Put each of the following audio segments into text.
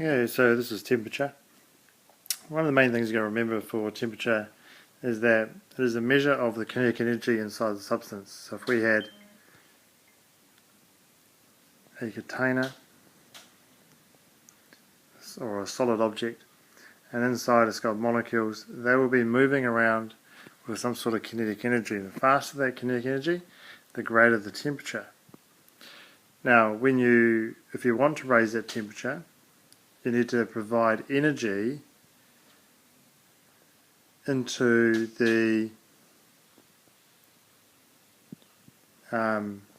Okay, so this is temperature. One of the main things you've got to remember for temperature is that it is a measure of the kinetic energy inside the substance. So if we had a container or a solid object and inside it's got molecules, they will be moving around with some sort of kinetic energy. The faster that kinetic energy, the greater the temperature. Now if you want to raise that temperature, you need to provide energy into the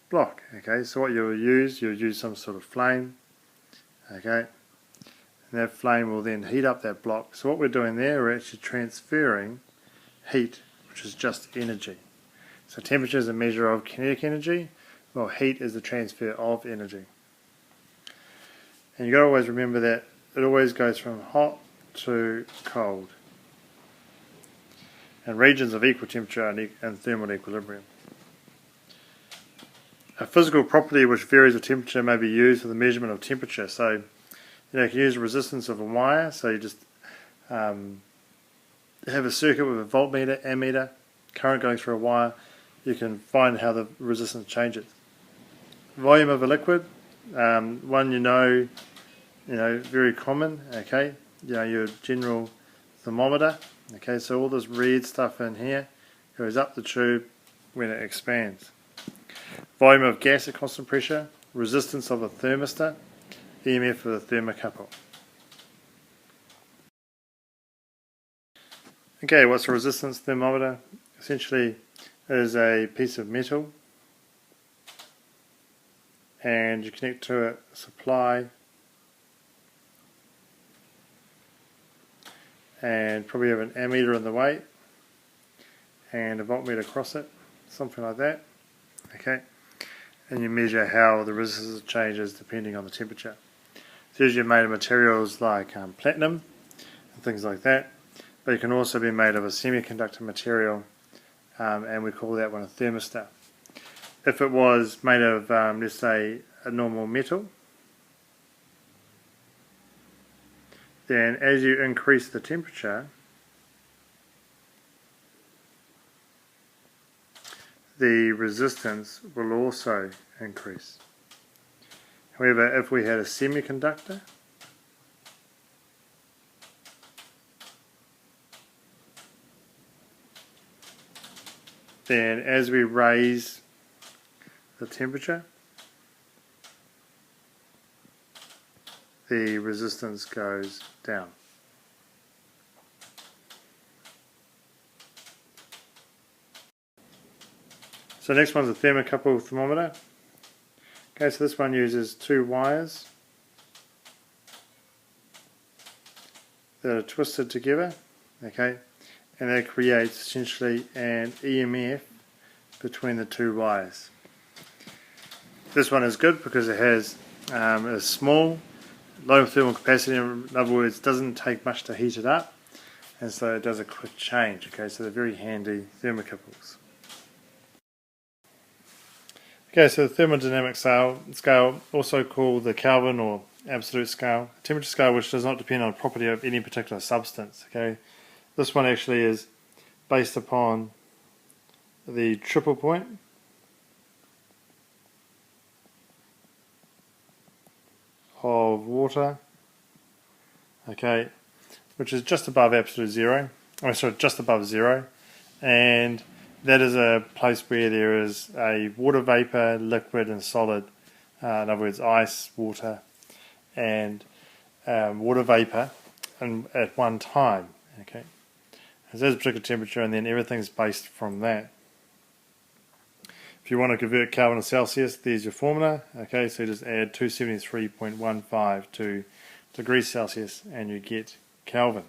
block. Okay, so what you'll use some sort of flame. Okay, and that flame will then heat up that block. So what we're doing there, we're actually transferring heat, which is just energy. So temperature is a measure of kinetic energy, while heat is the transfer of energy. And you've got to always remember that it always goes from hot to cold, and regions of equal temperature and thermal equilibrium. A physical property which varies with temperature may be used for the measurement of temperature. So, you can use the resistance of a wire. So you just have a circuit with a voltmeter, ammeter, current going through a wire. You can find how the resistance changes. Volume of a liquid, one very common. Okay, your general thermometer. Okay, so all this red stuff in here goes up the tube when it expands. Volume of gas at constant pressure, resistance of a thermistor, EMF of the thermocouple. Okay, what's a resistance thermometer? Essentially, it is a piece of metal and you connect to it a supply and probably have an ammeter in the weight and a voltmeter across it, something like that. Okay, and you measure how the resistance changes depending on the temperature. It's usually made of materials like platinum and things like that, but it can also be made of a semiconductor material, and we call that one a thermistor. If it was made of, let's say, a normal metal, then as you increase the temperature, the resistance will also increase. However, if we had a semiconductor, then as we raise the temperature, the resistance goes down. So next one's a thermocouple thermometer. Okay, so this one uses two wires that are twisted together, okay, and that creates essentially an EMF between the two wires. This one is good because it has a small, low thermal capacity. In other words, doesn't take much to heat it up, and so it does a quick change. Okay, so they're very handy thermocouples. Okay, so the thermodynamic scale, also called the Kelvin or absolute scale, a temperature scale which does not depend on a property of any particular substance. Okay, this one actually is based upon the triple point of water, okay, which is just above absolute zero. Oh, sorry, just above zero, and that is a place where there is a water vapor, liquid and solid, in other words ice, water and water vapor at one time. Okay, so there's a particular temperature and then everything's based from that. If you want to convert Kelvin to Celsius, there's your formula. Okay, so you just add 273.15 to degrees Celsius and you get Kelvin.